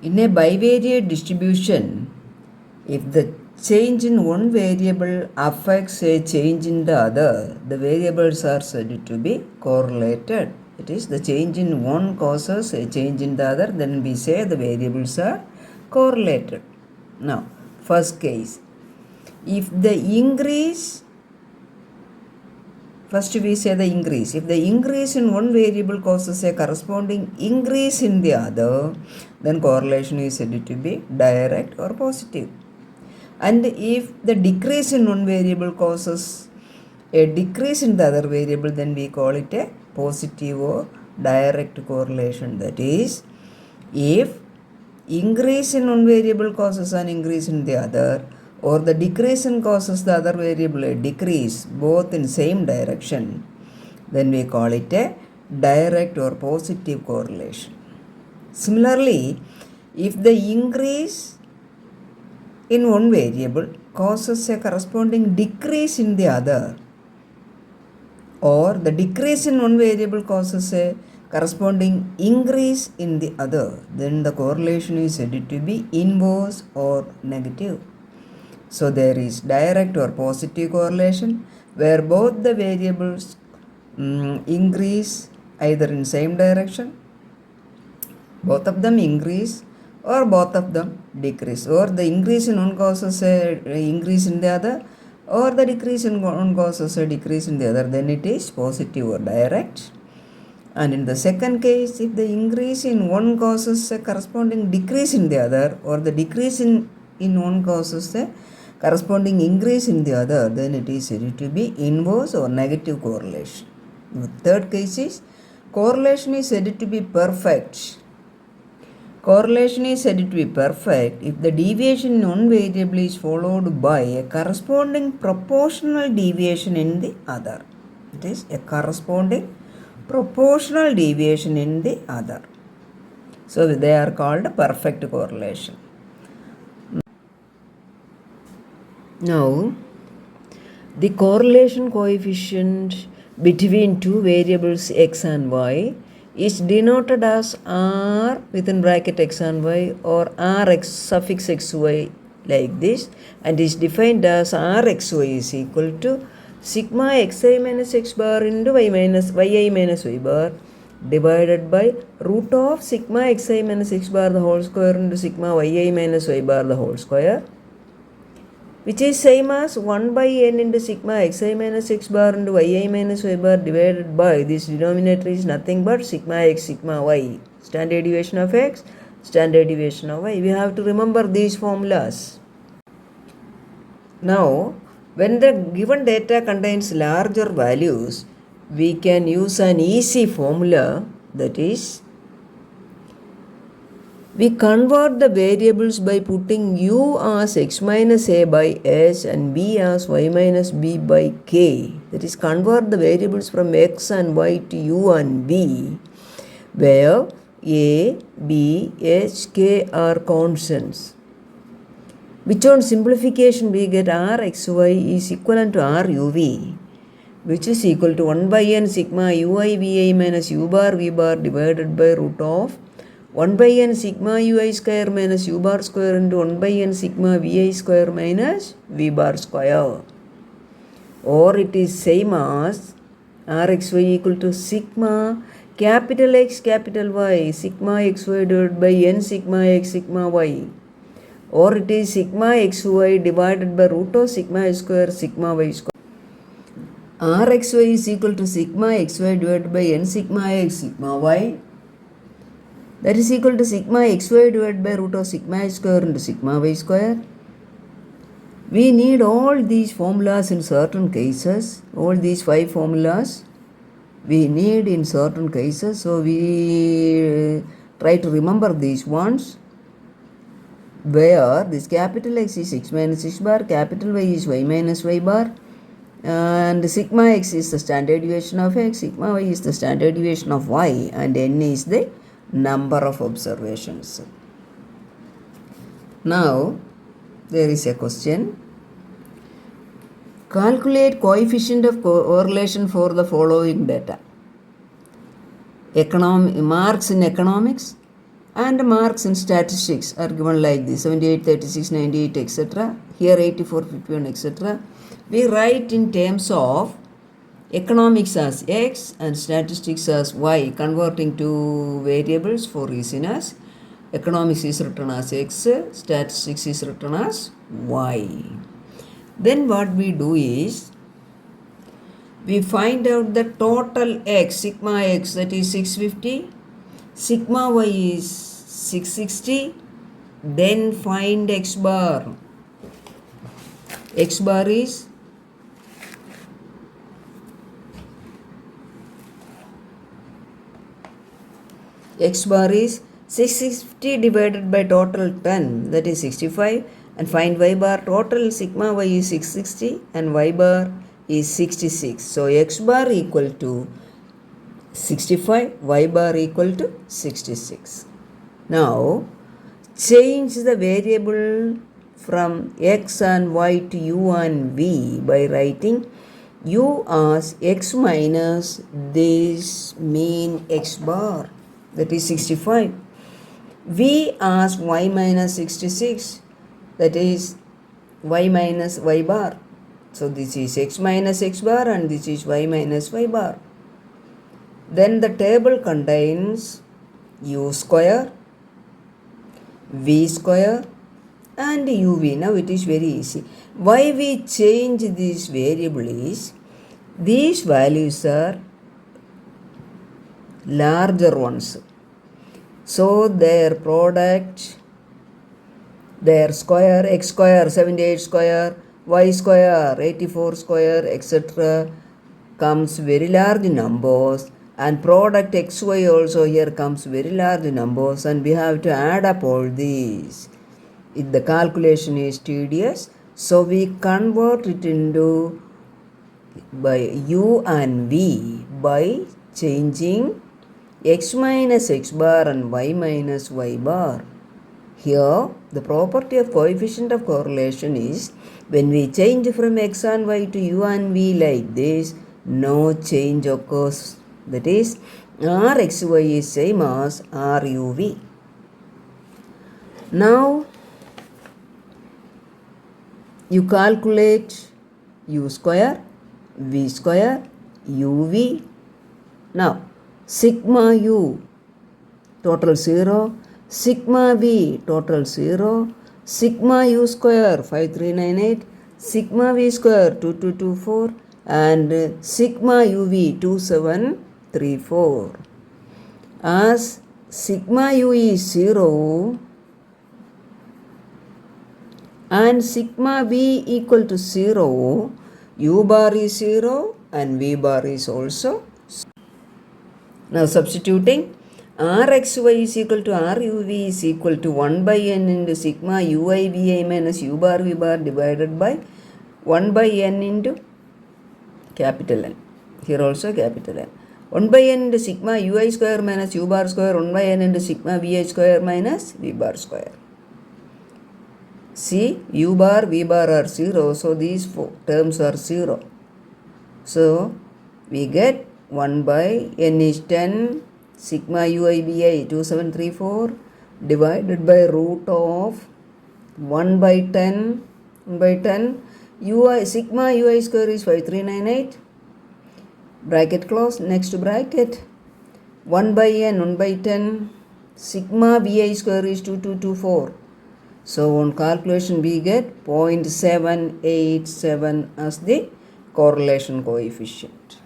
In a bivariate distribution, if the change in one variable affects a change in the other, the variables are said to be correlated. It is the change in one causes a change in the other, then we say the variables are correlated. Now, first case, if the increase, first we say the increase. If the increase in one variable causes a corresponding increase in the other, then correlation is said to be direct or positive. And if the decrease in one variable causes a decrease in the other variable, then we call it a positive or direct correlation. That is, if increase in one variable causes an increase in the other, or the decrease in causes the other variable a decrease, both in same direction, then we call it a direct or positive correlation. Similarly, if the increase in one variable causes a corresponding decrease in the other, or the decrease in one variable causes a corresponding increase in the other, then the correlation is said to be inverse or negative. So there is direct or positive correlation where both the variables increase either in same direction, both of them increase, or both of them decrease, or the increase in one causes a increase in the other, or the decrease in one causes a decrease in the other, then it is positive or direct. And in the second case, if the increase in one causes a corresponding decrease in the other, or the decrease in one causes a corresponding increase in the other, then it is said to be inverse or negative correlation. The third case is correlation is said to be perfect. Correlation is said to be perfect if the deviation in one variable is followed by a corresponding proportional deviation in the other. It is a corresponding proportional deviation in the other. So they are called perfect correlation. Now, the correlation coefficient between two variables x and y is denoted as r within bracket x and y, or rx suffix xy like this, and is defined as rxy is equal to sigma xi minus x bar into yi minus y bar divided by root of sigma xi minus x bar the whole square into sigma yi minus y bar the whole square, which is same as 1 by n into sigma xi minus x bar into yi minus y bar divided by this denominator is nothing but sigma x sigma y, standard deviation of x, standard deviation of y. We have to remember these formulas. Now, when the given data contains larger values, we can use an easy formula, that is, we convert the variables by putting u as x minus a by s and b as y minus b by k. That is, convert the variables from x and y to u and b, where a, b, h, k are constants. Which on simplification we get rxy is equivalent to ruv, which is equal to 1 by n sigma ui vi minus u bar v bar divided by root of 1 by n sigma ui square minus u bar square into 1 by n sigma vi square minus v bar square. Or it is same as rxy equal to sigma capital X capital Y sigma xy divided by n sigma x sigma y. Or it is sigma xy divided by root of sigma square sigma y square. Rxy is equal to sigma xy divided by n sigma x sigma y. That is equal to sigma xy divided by root of sigma square into sigma y square. We need all these formulas in certain cases, all these 5 formulas we need in certain cases. So we try to remember these ones, where this capital X is x minus x bar, capital Y is y minus y bar, and sigma x is the standard deviation of x, sigma y is the standard deviation of y, and n is the number of observations. Now, there is a question. Calculate coefficient of correlation for the following data. Marks in economics, And marks in statistics are given like this: 78, 36, 98, etc. Here 84, 51, etc. We write in terms of economics as x and statistics as y, converting to variables for reason as economics is written as x, statistics is written as y. Then what we do is we find out the total x, sigma x, that is 650, sigma y is 660, then find x bar. X bar is x bar is 650 divided by total 10, that is 65, and find y bar. Total sigma y is 660 and y bar is 66. So x bar equal to 65, y bar equal to 66. Now change the variable from x and y to u and v by writing u as x minus this mean x bar, that is 65, v as y minus 66, that is y minus y bar. So this is x minus x bar and this is y minus y bar. Then the table contains u square, v square and uv. Now it is very easy. Why we change this variable is these values are larger ones, so their product, their square, x square 78 square, y square 84 square, etc. comes very large numbers, and product xy also here comes very large numbers, and we have to add up all these. If the calculation is tedious, so we convert it into by u and v by changing x minus x bar and y minus y bar. Here the property of coefficient of correlation is when we change from x and y to u and v like this, no change occurs. That is rxy is same as ruv. Now you calculate u square, v square, uv. Now sigma u total 0, sigma v total 0, sigma u square 5398, sigma v square 2224 and sigma uv 2734. As sigma u is 0 and sigma v equal to 0, u bar is 0 and v bar is also. Now substituting, rxy is equal to ruv is equal to 1 by n into sigma ui vi minus u bar v bar divided by 1 by n into capital N. Here also capital N. 1 by n into sigma ui square minus u bar square, 1 by n into sigma vi square minus v bar square. See, u bar, v bar are 0, so these four terms are 0. So we get 1 by n is 10, sigma uibi 2734 divided by root of 1 by 10, ui, sigma ui square is 5398, bracket close, next bracket, 1 by n, 1 by 10, sigma vi square is 2224. So on calculation we get 0.787 as the correlation coefficient.